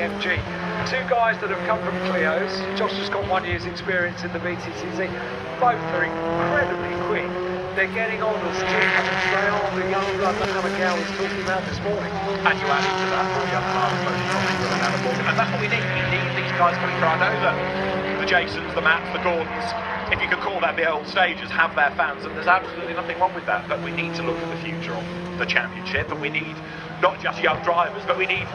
AMG. Two guys that have come from Clio's. Josh has got 1 year's experience in the BTCC. Both are incredibly quick. They're getting on as teammates. They are the young blood that Miguel was talking about this morning. And you add into that all the other drivers, both and that's what we need. We need these guys coming through. I know that the Jasons, the Matts, the Gordons, if you could call them the old stagers, have their fans, and there's absolutely nothing wrong with that. But we need to look at the future of the championship, and we need not just young drivers, but we need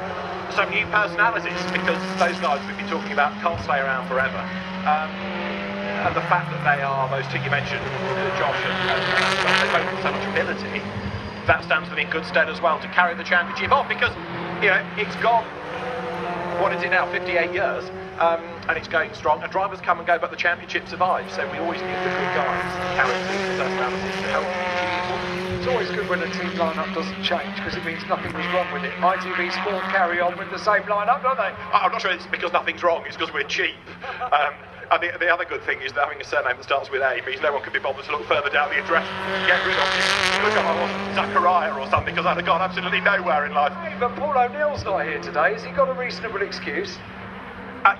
some new personalities, because those guys we've been talking about can't stay around forever. And the fact that they are, those two you mentioned, Josh and they both have so much ability, that stands them in good stead as well to carry the championship off, because, you know, it's gone, what is it now, 58 years, and it's going strong, and drivers come and go, but the championship survives, so we always need the good guys, characters, personalities to help keep it on. It's always good when the team lineup doesn't change, because it means nothing was wrong with it. ITV Sport carry on with the same lineup, don't they? I'm not sure it's because nothing's wrong, it's because we're cheap. And the other good thing is that having a surname that starts with A means no one can be bothered to look further down the address and get rid of it. Look, I wasn't Zachariah or something, because I'd have gone absolutely nowhere in life. Hey, but Paul O'Neill's not here today. Has he got a reasonable excuse? I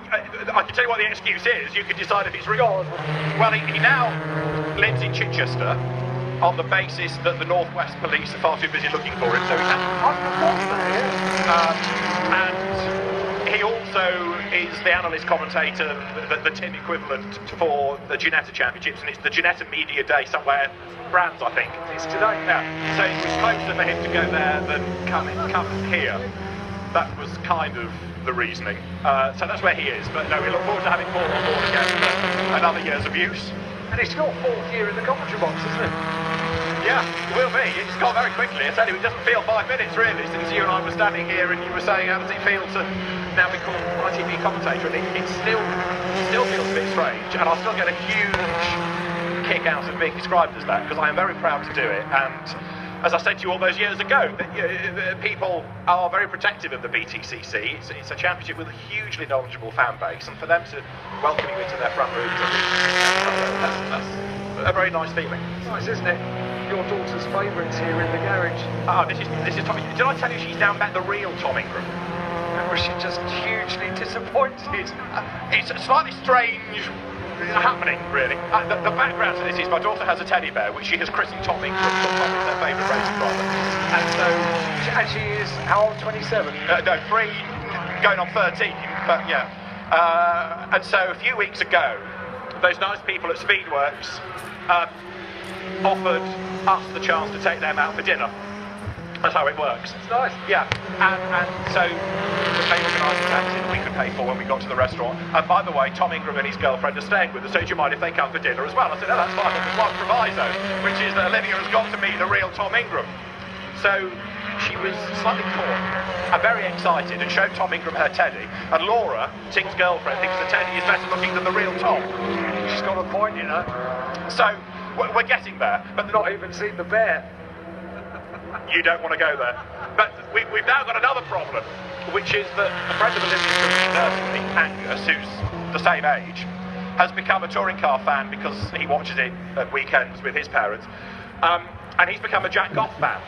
can tell you what the excuse is. You can decide if it's real. Well, he now lives in Chichester on the basis that the Northwest Police are far too busy looking for him, so he can't. And he also is the analyst commentator, the Tim equivalent for the Ginetta Championships, and it's the Ginetta Media Day somewhere, Brands, I think. It's today. Yeah. So it was closer for him to go there than come here. That was kind of the reasoning. So that's where he is. But no, we look forward to having Paul on board again for another year's of use. And it's your fourth year in the commentary box, isn't it? Yeah, it will be. It's gone very quickly. I tell you, it doesn't feel 5 minutes really since you and I were standing here and you were saying, how does it feel to now be called ITV commentator? And it still feels a bit strange, and I'll still get a huge kick out of being described as that, because I am very proud to do it. And as I said to you all those years ago, people are very protective of the BTCC. It's a championship with a hugely knowledgeable fan base, and for them to welcome you into their front rooms, that's a very nice feeling. Nice, isn't it? Your daughter's favourites here in the garage. Oh, this is Tommy. Did I tell you she's now met the real Tom Ingram? And was she just hugely disappointed? It's a slightly strange happening, really. The background to this is my daughter has a teddy bear, which she has christened Tom Ingram. Tom is her favourite racing driver. And so... And she is, how old, 27? No, 3, going on 13, but yeah. And so a few weeks ago, those nice people at Speedworks offered us the chance to take them out for dinner. That's how it works. It's nice. Yeah, and so they organised a taxi that we could pay for when we got to the restaurant. And by the way, Tom Ingram and his girlfriend are staying with us, so do you mind if they come for dinner as well? I said, no, that's fine, but there's one proviso, which is that Olivia has got to meet the real Tom Ingram. So she was slightly caught and very excited and showed Tom Ingram her teddy. And Laura, Tim's girlfriend, thinks the teddy is better looking than the real Tom. She's got a point, you know. So we're getting there, but not even seen the bear. You don't want to go there. But we've now got another problem, which is that a friend of Olivia's from nursery, Angus, who's the same age, has become a touring car fan because he watches it at weekends with his parents, and he's become a Jack Goff fan.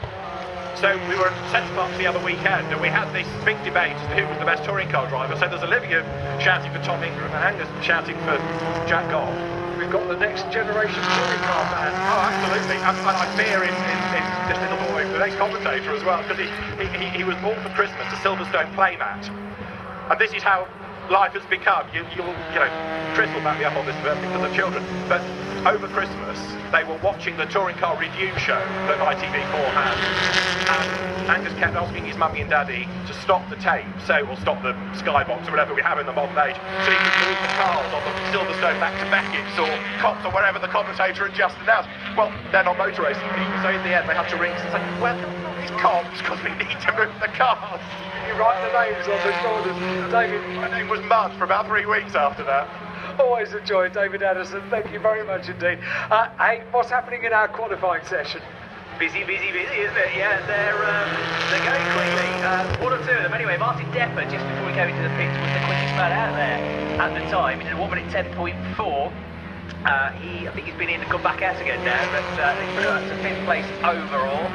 So we were at Central Park the other weekend, and we had this big debate as to who was the best touring car driver. So there's Olivia shouting for Tom Ingram and Angus shouting for Jack Goff. We've got the next generation touring car fan. Oh, absolutely. And I fear in this little boy, the next commentator as well, because he was bought for Christmas a Silverstone playmat. And this is how life has become. You know, Chris will back me up on this because of children. But over Christmas, they were watching the touring car review show that ITV4 had. And Angus kept asking his mummy and daddy to stop the tape, or stop the skybox or whatever we have in the modern age, so he could move the cars on the Silverstone back to Beckett's or Cops or wherever the commentator had just announced. Well, they're not motor racing people, so in the end they had to ring and say, well, it's Cops, because we need to move the cars. You write the names on the shoulders. David. My name was Mud for about 3 weeks after that. Always a joy, David Addison. Thank you very much indeed. Hey, what's happening in our qualifying session? Busy, isn't it? Yeah, they're going quickly. One or two of them. Anyway, Martin Depper, just before we go into the pits, was the quickest man out there at the time. He did 1 minute 10.4. I think he's been in and come back out again now, but he's put up to 5th place overall.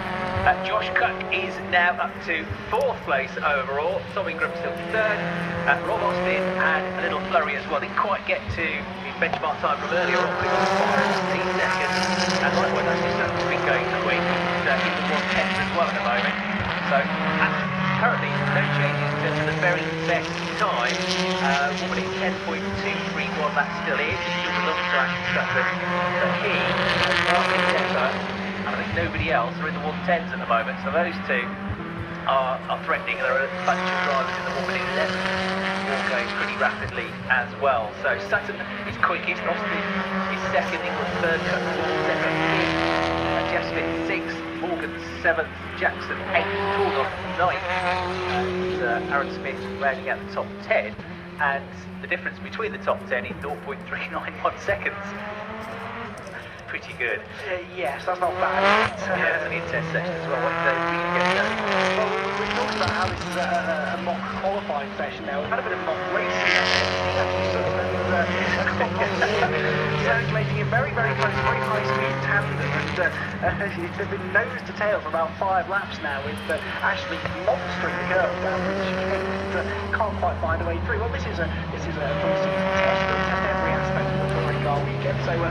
Josh Cook is now up to 4th place overall. Tom Ingram still 3rd. Rob Austin had a little flurry as well. Didn't quite get to his benchmark time from earlier on, but he was 15 seconds. And likewise, actually, Sutton's been going quick. He's in the 110s as well at the moment. So currently, no changes to the very best time. 1 minute 10.231, that still is. It's still a long track and stuff. But he, Martin Depper, and I think nobody else are in the 110s at the moment. So those two are threatening. There are a bunch of drivers in the 1 minute 11. All going pretty rapidly as well. So Sutton is quickest. Austin is 2nd. England 3rd. Cook 4th. Depper 5th. Jeff Smith 6th. Morgan 7th, Jackson 8th, Tordon 9th, and Aaron Smith rounding out the top 10, and the difference between the top 10 is 0.391 seconds. Pretty good. Yes, that's not bad. Yeah, it's an in-test session as well. What did they really get done? Well, we've talked about how this is a mock qualifying session now. We've had a bit of mock racing circulating in very, very close, very high-speed tandem, and they've been nose to tail for about 5 laps now, with Ashley monstering the curve down and can't quite find a way through. Well, this is a pre-season test. They'll test every aspect of the touring car weekend, so the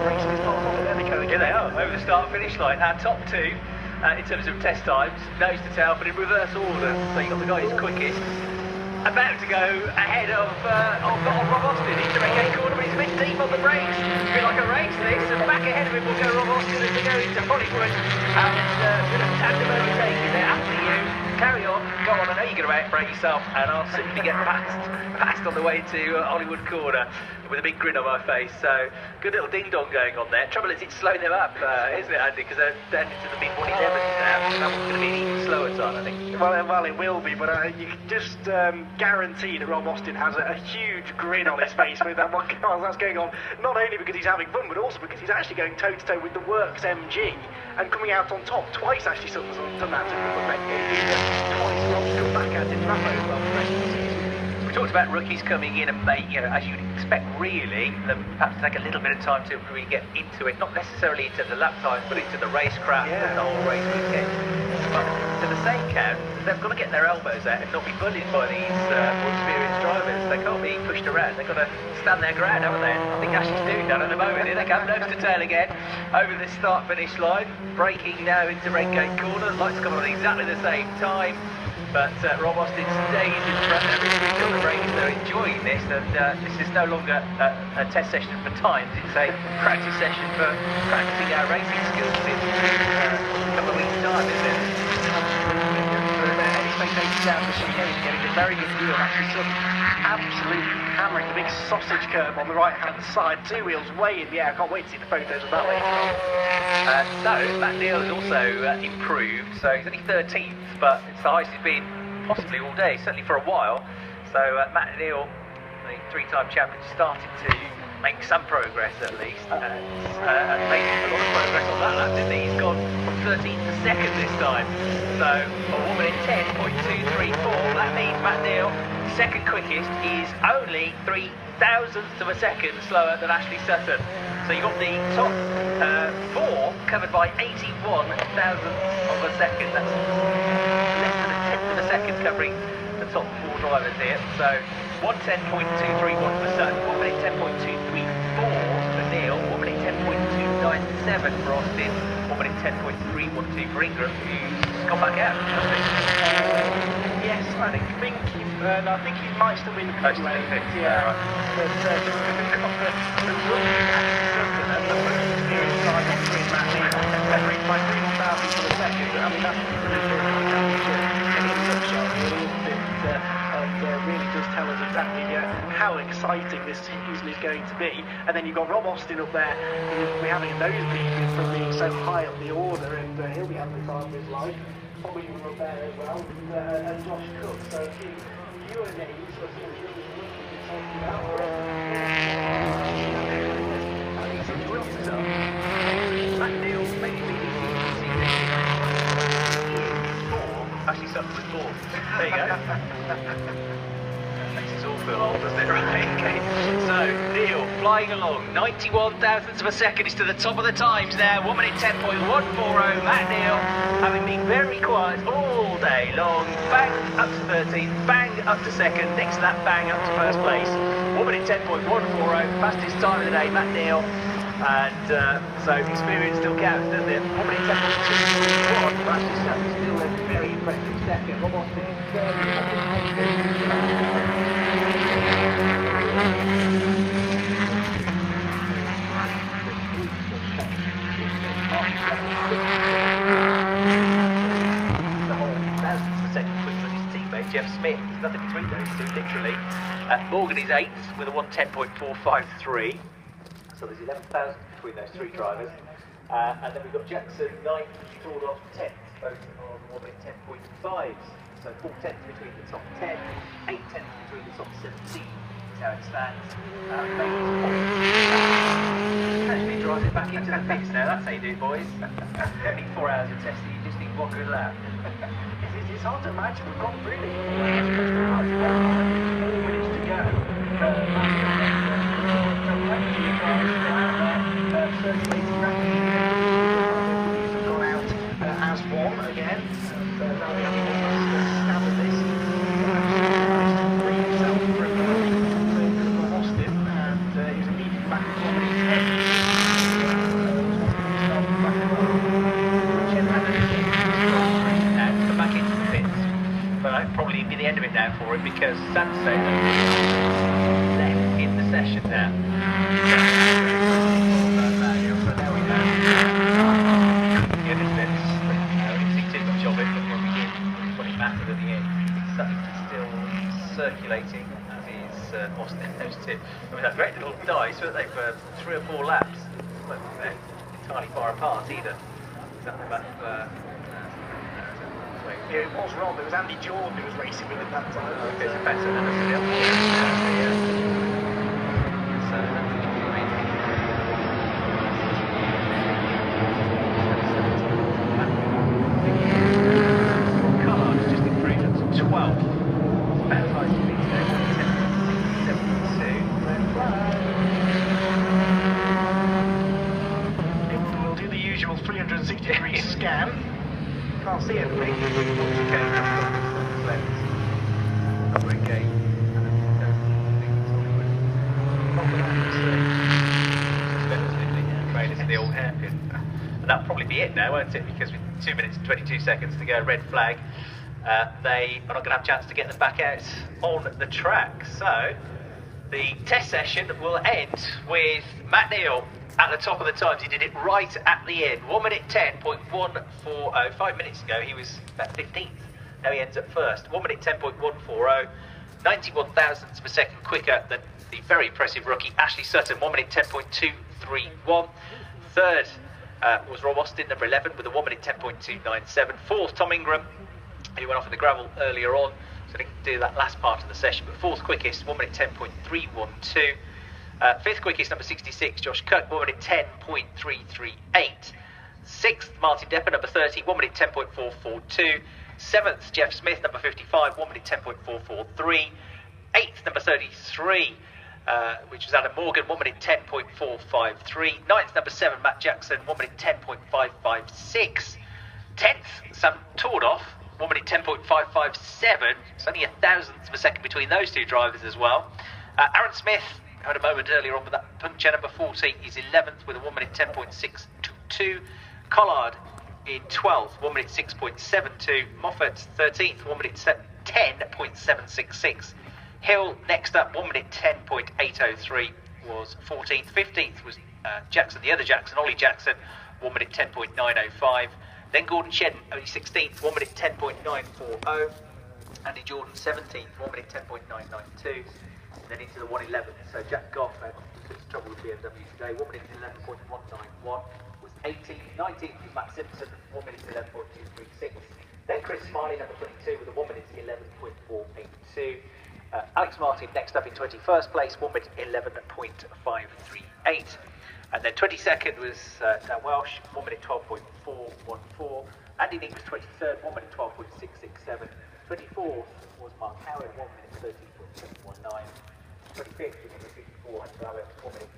racing is part of it. Yeah, they are, over the start-finish line. Our top 2, in terms of test times, nose to tail, but in reverse order. So you've got the guy who's quickest, about to go ahead of Rob Austin. He's the right corner, but he's a bit deep on the brakes. A bit like a race this, and back ahead of him will go Rob Austin as they go into Hollywood. And bit of tandem overtaking there. After you, carry on, go on. I know you're going to outbrake yourself, and I'll simply get past on the way to Hollywood corner with a big grin on my face. So good little ding dong going on there. Trouble is, it's slowing them up, isn't it, Andy? Because they're down into the mid 111s now. That one's going to be an even slower time, I think. Well, it will be, but you can just guarantee that Rob Austin has a huge grin on his face with that one car that's going on. Not only because he's having fun, but also because he's actually going toe to toe with the Works MG and coming out on top. Twice, actually, Sutton's done that to twice. Rob's come back out in Rapo as well for the rest of the season. We talked about rookies coming in and as you'd expect, really, them perhaps take a little bit of time to really get into it, not necessarily into the lap times, but into the racecraft and the whole race weekend. But to the same count, they've got to get their elbows out and not be bullied by these more experienced drivers. They can't be pushed around. They've got to stand their ground, haven't they? I think Ashley's doing that at the moment. Here they come, nose to tail again, over this start-finish line, braking now into Redgate corner. Lights come on at exactly the same time. But Rob Austin stays in front. Everybody's on the brakes. They're enjoying this, and this is no longer a test session for times. It's a practice session for practicing our racing skills in a couple of weeks' time, isn't it? Any spectators down the chicane getting a very good view of actually Sutton absolutely hammering the big sausage curve on the right-hand side. 2 wheels way in the air. I can't wait to see the photos of that later on. So Matt Neal has also improved. So he's only 13th, but it's the highest he's been possibly all day, certainly for a while. So Matt Neal, the 3-time champion, started to make some progress at least, and made a lot of progress on that lap, didn't he? He's gone from 13th to 2nd this time. So a 1 minute 10.234. That means Matt Neal, second quickest, is only 0.003 of a second slower than Ashley Sutton. So you've got the top 4 covered by 81 thousandths of a second. That's less than a tenth of a second covering the top 4 drivers here. So 110.231 for Sutton, 1 minute 10.234 for Neal, 1 minute 10.297 for Austin, 1 minute 10.312 for Ingram, who's gone back out. Yes, I think he might still be in the pit lane. Yeah, right. But just we've got the rookie and the most experienced guy on the grid, Matt Neal, separated by 3 thousandths of a second. I mean, that's in a nutshell, really, isn't it? And really does tell us exactly how exciting this season is going to be. And then you've got Rob Austin up there, who'll be having a nosebleed from being so high up the order, and he'll be having the time of his life. Probably up there as well, and Josh Cook. So fewer names, so really talking about. I think he's enjoying himself. Matt Neal, maybe BTCC. Actually, Sutton was 4th. There you go. Makes his makes us all feel old, doesn't it? Right, okay. So, Neil, flying along, 91 thousandths of a second is to the top of the times now. 1 minute 10.140. Matt Neil, having been very quiet all day long. Bang up to 13th, bang up to second. Next to that, bang up to first place. 1 minute 10.140, fastest time of the day, Matt Neil. And so experience still counts, doesn't it? 1 minute 10.241, fastest time, still a very impressive second. Almost in third. Jeff Smith, there's nothing between those two, literally. Morgan is 8th with a 1:10.453. So there's 11,000 between those three drivers. And then we've got Jackson 9th, Tooled off 10th, both on 1 minute 10.5. So 4 tenths between the top 10, 8 tenths between the top 17. That's how it stands. Actually drives it back into the mix now, that's how you do it, boys. Don't need 4 hours of testing, you just need one good lap. It's hard to imagine, we've got really 4 minutes to go. Circulating rapidly, have gone out as one again. So now we have to stab at this. Free himself from Austin, and he's immediately back at 1 minute 10. Come back into the pits. But that'll probably be the end of it now for him, because Sandstone left in the session now. Circulating as is Austin those two. I mean, they're great little dice, weren't they, for 3 or 4 laps? Well, they're entirely far apart either. Yeah, it was wrong. There was Andy Jordan who was racing with it that time. It's better than everybody else. So, Collard has just improved up to 12th. We'll do the usual 360-degree scan. Can't see anything. Trainers in the old hairpin. And that'll probably be it now, won't it? Because with 2 minutes and 22 seconds to go, red flag. They are not going to have a chance to get them back out on the track. So the test session will end with Matt Neil at the top of the times. He did it right at the end. 1 minute 10.140. 5 minutes ago he was about 15th. Now he ends up first. 1 minute 10.140. 91 thousandths of a second quicker than the very impressive rookie Ashley Sutton. 1 minute 10.231. Third was Rob Austin, number 11, with a 1 minute 10.297. Fourth, Tom Ingram, who went off in the gravel earlier on, so didn't do that last part of the session, but fourth quickest, 1 minute 10.312. Fifth quickest, number 66, Josh Cook, 1 minute 10.338. Sixth, Martin Depper, number 30, 1 minute 10.442. Seventh, Jeff Smith, number 55, 1 minute 10.443. Eighth, number 33, which was Adam Morgan, 1 minute 10.453. Ninth, number 7, Matt Jackson, 1 minute 10.556. 10th, Sam Tordoff, 1 minute 10.557. It's only 1,000th of a second between those two drivers as well. Aaron Smith had a moment earlier on with that puncture, number 40, is 11th with a 1 minute 10.622. Collard in 12th, 1 minute 6.72. Moffat 13th, 1 minute 10.766. Hill next up, 1 minute 10.803 was 14th. 15th was Jackson, the other Jackson, Ollie Jackson, 1 minute 10.905. Then Gordon Shedden, only 16th, 1 minute 10.940. Andy Jordan 17th, 1 minute 10.992. Then into the 111th. So Jack Goff had trouble with BMW today. 1 minute 11.191 was 18th. 19th was Matt Simpson, 1 minute 11.236. Then Chris Smiley, number 22, with a 1 minute 11.482. Alex Martin next up in 21st place, 1 minute 11.538. And then 22nd was Dan Welsh, 1 minute 12.414. Andy Nick was 23rd, 1 minute 12.667. 24th was Mark Howard, 1 minute 30.719. 25th was number 54, and Barrett, 1 minute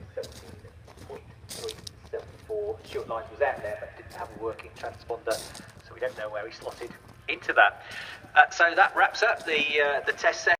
17.374. Stuart Lyons was out there, but didn't have a working transponder, so we don't know where he slotted into that. So that wraps up the test session.